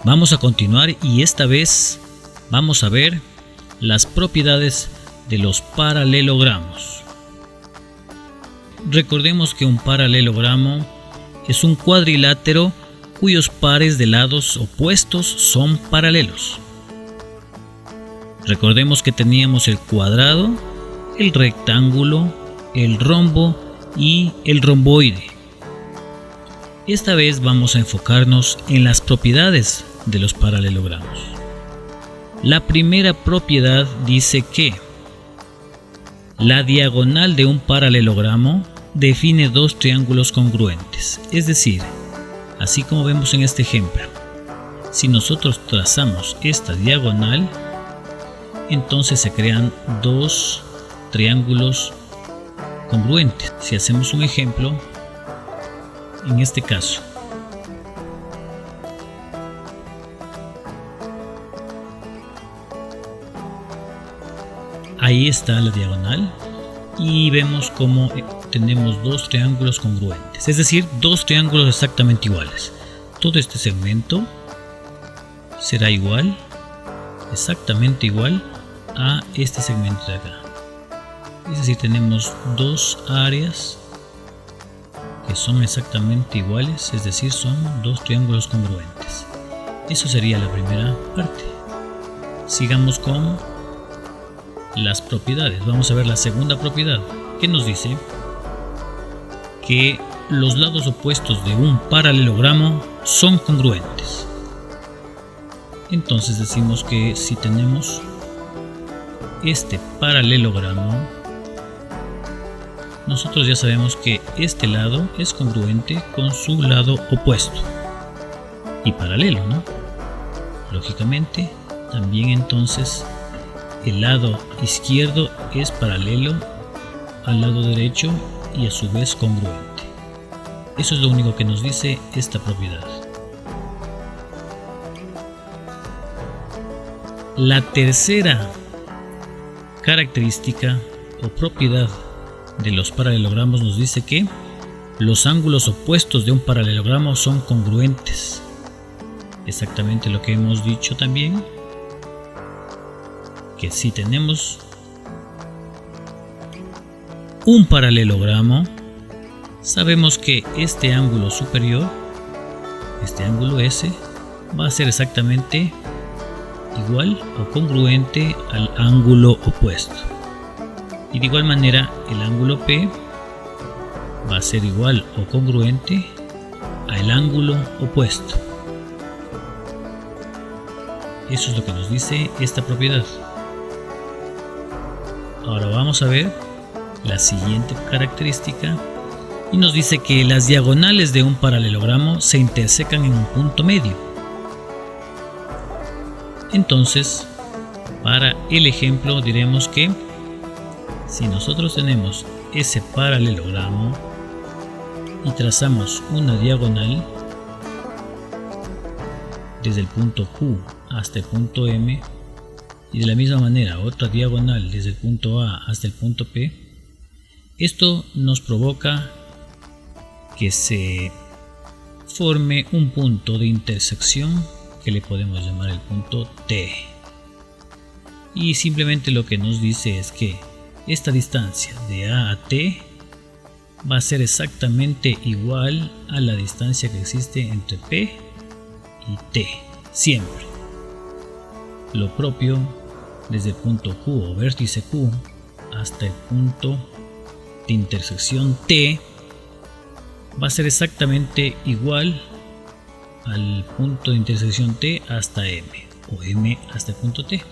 Vamos a continuar y esta vez vamos a ver las propiedades de los paralelogramos. Recordemos que un paralelogramo es un cuadrilátero cuyos pares de lados opuestos son paralelos. Recordemos que teníamos el cuadrado, el rectángulo, el rombo y el romboide. Esta vez vamos a enfocarnos en las propiedades de los paralelogramos. La primera propiedad dice que la diagonal de un paralelogramo define dos triángulos congruentes, es decir, así como vemos en este ejemplo, si nosotros trazamos esta diagonal, entonces se crean dos triángulos congruentes. Si hacemos un ejemplo, en este caso, ahí está la diagonal y vemos cómo tenemos dos triángulos congruentes, es decir, dos triángulos exactamente iguales. Todo este segmento será igual, exactamente igual a este segmento de acá. Es decir, tenemos dos áreas que son exactamente iguales, es decir, son dos triángulos congruentes. Eso sería la primera parte. Sigamos con las propiedades. Vamos a ver la segunda propiedad, que nos dice que los lados opuestos de un paralelogramo son congruentes. Entonces decimos que si tenemos este paralelogramo, nosotros ya sabemos que este lado es congruente con su lado opuesto y paralelo, ¿no? Lógicamente, también entonces el lado izquierdo es paralelo al lado derecho y a su vez congruente. Eso es lo único que nos dice esta propiedad. La tercera característica o propiedad de los paralelogramos nos dice que los ángulos opuestos de un paralelogramo son congruentes. Exactamente lo que hemos dicho también, que si tenemos un paralelogramo, sabemos que este ángulo superior, este ángulo S, va a ser exactamente igual o congruente al ángulo opuesto. Y de igual manera el ángulo P va a ser igual o congruente al ángulo opuesto. Eso es lo que nos dice esta propiedad. Ahora vamos a ver la siguiente característica y nos dice que las diagonales de un paralelogramo se intersecan en un punto medio. Entonces, para el ejemplo diremos que si nosotros tenemos ese paralelogramo y trazamos una diagonal desde el punto Q hasta el punto M y de la misma manera otra diagonal desde el punto A hasta el punto P, esto nos provoca que se forme un punto de intersección que le podemos llamar el punto T. Y simplemente lo que nos dice es que esta distancia de A a T va a ser exactamente igual a la distancia que existe entre P y T, siempre. Lo propio desde el punto Q o vértice Q hasta el punto de intersección T va a ser exactamente igual al punto de intersección T hasta M o M hasta el punto T.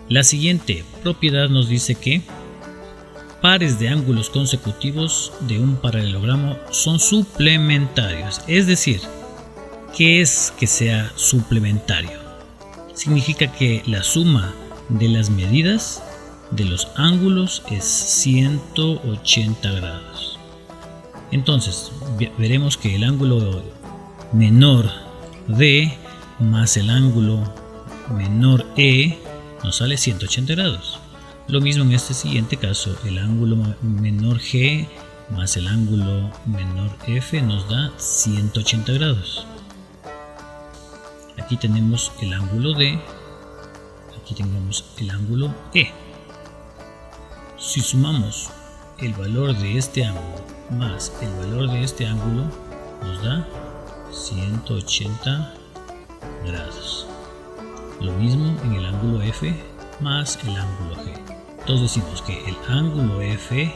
La siguiente propiedad nos dice que pares de ángulos consecutivos de un paralelogramo son suplementarios. Es decir, ¿qué es que sea suplementario? Significa que la suma de las medidas de los ángulos es 180 grados. Entonces, veremos que el ángulo menor D más el ángulo menor E nos sale 180 grados. Lo mismo en este siguiente caso, el ángulo menor G más el ángulo menor F nos da 180 grados. Aquí tenemos el ángulo D, aquí tenemos el ángulo E. Si sumamos el valor de este ángulo más el valor de este ángulo, nos da 180 grados. Lo mismo en el ángulo F más el ángulo G. Entonces decimos que el ángulo F,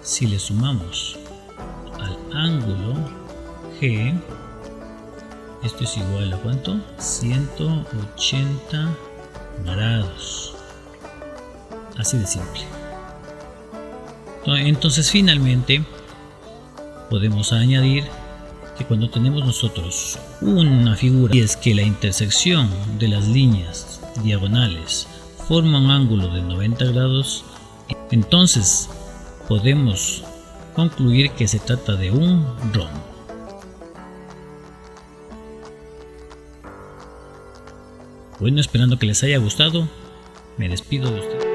si le sumamos al ángulo G, esto es igual a ¿cuánto? 180 grados. Así de simple. Entonces finalmente podemos añadir que cuando tenemos nosotros una figura y es que la intersección de las líneas diagonales forma un ángulo de 90 grados, entonces podemos concluir que se trata de un rombo. Bueno, esperando que les haya gustado, me despido de ustedes.